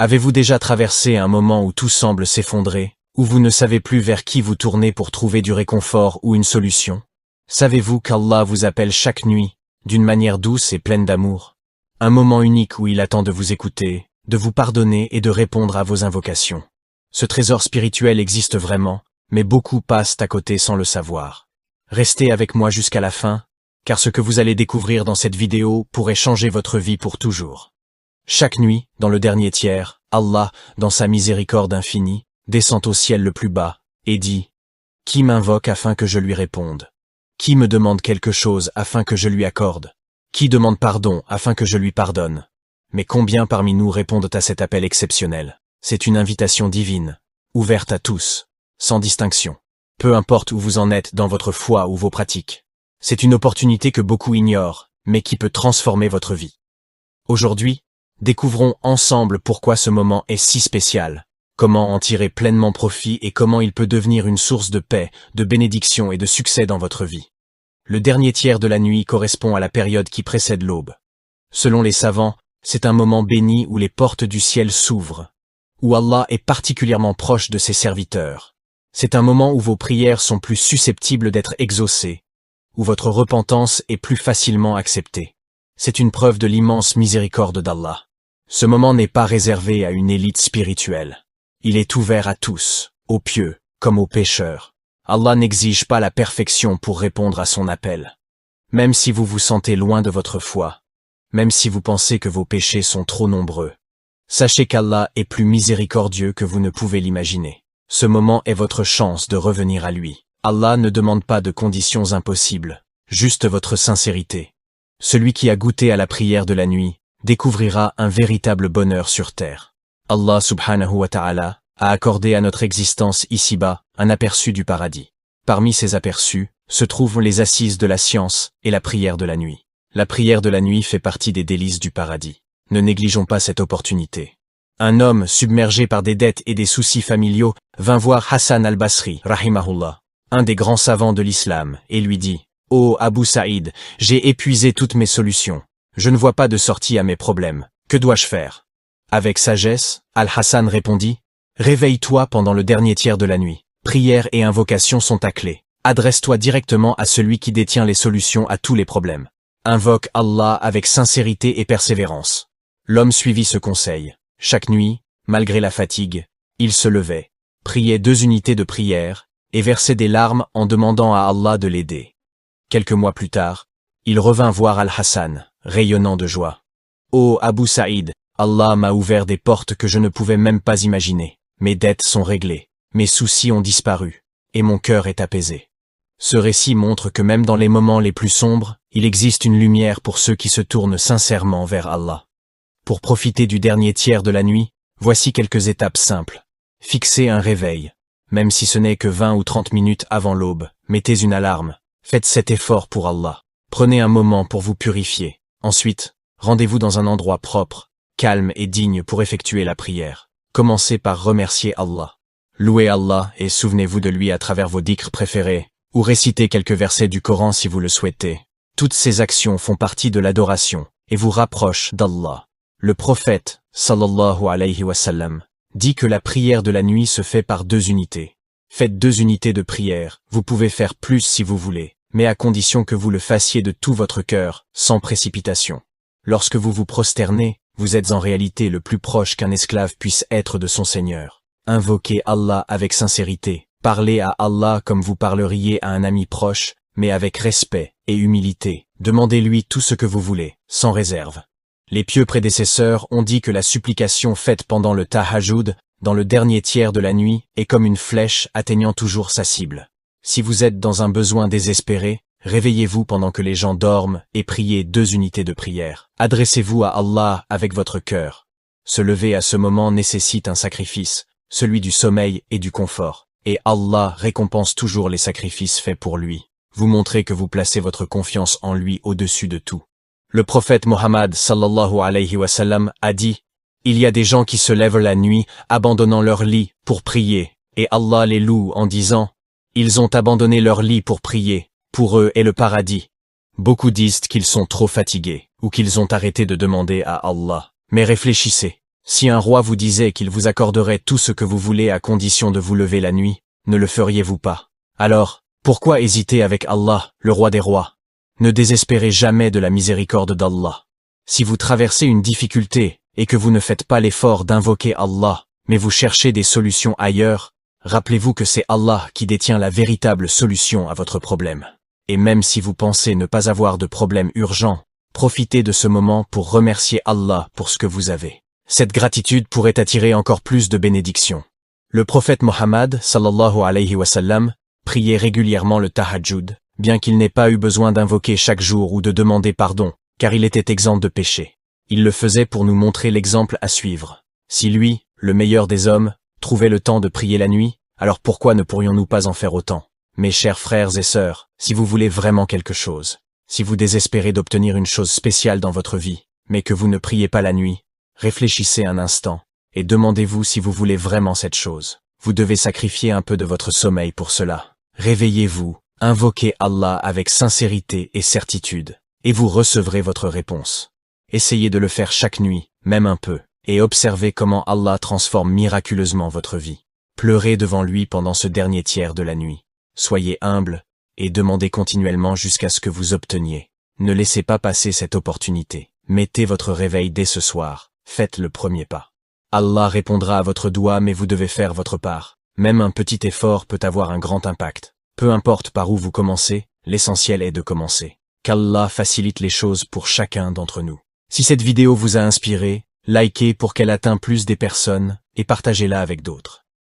Avez-vous déjà traversé un moment où tout semble s'effondrer, où vous ne savez plus vers qui vous tourner pour trouver du réconfort ou une solution? Savez-vous qu'Allah vous appelle chaque nuit, d'une manière douce et pleine d'amour? Un moment unique où il attend de vous écouter, de vous pardonner et de répondre à vos invocations. Ce trésor spirituel existe vraiment, mais beaucoup passent à côté sans le savoir. Restez avec moi jusqu'à la fin, car ce que vous allez découvrir dans cette vidéo pourrait changer votre vie pour toujours. Chaque nuit, dans le dernier tiers, Allah, dans sa miséricorde infinie, descend au ciel le plus bas, et dit « Qui m'invoque afin que je lui réponde? Qui me demande quelque chose afin que je lui accorde? Qui demande pardon afin que je lui pardonne? » Mais combien parmi nous répondent à cet appel exceptionnel? C'est une invitation divine, ouverte à tous, sans distinction. Peu importe où vous en êtes dans votre foi ou vos pratiques. C'est une opportunité que beaucoup ignorent, mais qui peut transformer votre vie. Aujourd'hui, découvrons ensemble pourquoi ce moment est si spécial, comment en tirer pleinement profit et comment il peut devenir une source de paix, de bénédiction et de succès dans votre vie. Le dernier tiers de la nuit correspond à la période qui précède l'aube. Selon les savants, c'est un moment béni où les portes du ciel s'ouvrent, où Allah est particulièrement proche de ses serviteurs. C'est un moment où vos prières sont plus susceptibles d'être exaucées, où votre repentance est plus facilement acceptée. C'est une preuve de l'immense miséricorde d'Allah. Ce moment n'est pas réservé à une élite spirituelle. Il est ouvert à tous, aux pieux comme aux pécheurs. Allah n'exige pas la perfection pour répondre à son appel. Même si vous vous sentez loin de votre foi, même si vous pensez que vos péchés sont trop nombreux, sachez qu'Allah est plus miséricordieux que vous ne pouvez l'imaginer. Ce moment est votre chance de revenir à lui. Allah ne demande pas de conditions impossibles, juste votre sincérité. Celui qui a goûté à la prière de la nuit découvrira un véritable bonheur sur terre. Allah subhanahu wa ta'ala a accordé à notre existence ici-bas un aperçu du paradis. Parmi ces aperçus se trouvent les assises de la science et la prière de la nuit. La prière de la nuit fait partie des délices du paradis. Ne négligeons pas cette opportunité. Un homme, submergé par des dettes et des soucis familiaux, vint voir Hassan al-Basri, rahimahullah, un des grands savants de l'islam, et lui dit « Oh Abu Saïd, j'ai épuisé toutes mes solutions. Je ne vois pas de sortie à mes problèmes. Que dois-je faire ?» Avec sagesse, Al-Hassan répondit « Réveille-toi pendant le dernier tiers de la nuit. Prière et invocation sont ta clé. Adresse-toi directement à celui qui détient les solutions à tous les problèmes. Invoque Allah avec sincérité et persévérance. » L'homme suivit ce conseil. Chaque nuit, malgré la fatigue, il se levait, priait 2 unités de prière et versait des larmes en demandant à Allah de l'aider. Quelques mois plus tard, il revint voir Al-Hassan, rayonnant de joie. « Oh Abu Saïd, Allah m'a ouvert des portes que je ne pouvais même pas imaginer. Mes dettes sont réglées, mes soucis ont disparu, et mon cœur est apaisé. » Ce récit montre que même dans les moments les plus sombres, il existe une lumière pour ceux qui se tournent sincèrement vers Allah. Pour profiter du dernier tiers de la nuit, voici quelques étapes simples. Fixez un réveil. Même si ce n'est que 20 ou 30 minutes avant l'aube, mettez une alarme. Faites cet effort pour Allah. Prenez un moment pour vous purifier. Ensuite, rendez-vous dans un endroit propre, calme et digne pour effectuer la prière. Commencez par remercier Allah. Louez Allah et souvenez-vous de lui à travers vos dhikrs préférés, ou récitez quelques versets du Coran si vous le souhaitez. Toutes ces actions font partie de l'adoration et vous rapprochent d'Allah. Le prophète, sallallahu alayhi wa sallam, dit que la prière de la nuit se fait par 2 unités. Faites 2 unités de prière, vous pouvez faire plus si vous voulez, mais à condition que vous le fassiez de tout votre cœur, sans précipitation. Lorsque vous vous prosternez, vous êtes en réalité le plus proche qu'un esclave puisse être de son Seigneur. Invoquez Allah avec sincérité, parlez à Allah comme vous parleriez à un ami proche, mais avec respect et humilité. Demandez-lui tout ce que vous voulez, sans réserve. Les pieux prédécesseurs ont dit que la supplication faite pendant le tahajjud, dans le dernier tiers de la nuit, est comme une flèche atteignant toujours sa cible. Si vous êtes dans un besoin désespéré, réveillez-vous pendant que les gens dorment et priez 2 unités de prière. Adressez-vous à Allah avec votre cœur. Se lever à ce moment nécessite un sacrifice, celui du sommeil et du confort, et Allah récompense toujours les sacrifices faits pour lui. Vous montrez que vous placez votre confiance en lui au-dessus de tout. Le prophète Mohammed sallallahu alayhi wa sallam a dit « Il y a des gens qui se lèvent la nuit, abandonnant leur lit pour prier, et Allah les loue en disant « Ils ont abandonné leur lit pour prier, pour eux est le paradis. » Beaucoup disent qu'ils sont trop fatigués, ou qu'ils ont arrêté de demander à Allah. Mais réfléchissez, Si un roi vous disait qu'il vous accorderait tout ce que vous voulez à condition de vous lever la nuit, ne le feriez-vous pas? Alors, pourquoi hésiter avec Allah, le roi des rois? Ne désespérez jamais de la miséricorde d'Allah. Si vous traversez une difficulté et que vous ne faites pas l'effort d'invoquer Allah, mais vous cherchez des solutions ailleurs, rappelez-vous que c'est Allah qui détient la véritable solution à votre problème. Et même si vous pensez ne pas avoir de problème urgent, profitez de ce moment pour remercier Allah pour ce que vous avez. Cette gratitude pourrait attirer encore plus de bénédictions. Le prophète Mohammed, sallallahu alayhi wa sallam, priait régulièrement le tahajjud, bien qu'il n'ait pas eu besoin d'invoquer chaque jour ou de demander pardon, car il était exempt de péché. Il le faisait pour nous montrer l'exemple à suivre. Si lui, le meilleur des hommes, trouvait le temps de prier la nuit, alors pourquoi ne pourrions-nous pas en faire autant? Mes chers frères et sœurs, si vous voulez vraiment quelque chose, si vous désespérez d'obtenir une chose spéciale dans votre vie, mais que vous ne priez pas la nuit, réfléchissez un instant, et demandez-vous si vous voulez vraiment cette chose. Vous devez sacrifier un peu de votre sommeil pour cela. Réveillez-vous, invoquez Allah avec sincérité et certitude, et vous recevrez votre réponse. Essayez de le faire chaque nuit, même un peu, et observez comment Allah transforme miraculeusement votre vie. Pleurez devant lui pendant ce dernier tiers de la nuit. Soyez humble, et demandez continuellement jusqu'à ce que vous obteniez. Ne laissez pas passer cette opportunité. Mettez votre réveil dès ce soir, faites le premier pas. Allah répondra à votre doigt, mais vous devez faire votre part. Même un petit effort peut avoir un grand impact. Peu importe par où vous commencez, l'essentiel est de commencer. Qu'Allah facilite les choses pour chacun d'entre nous. Si cette vidéo vous a inspiré, likez pour qu'elle atteigne plus des personnes et partagez-la avec d'autres.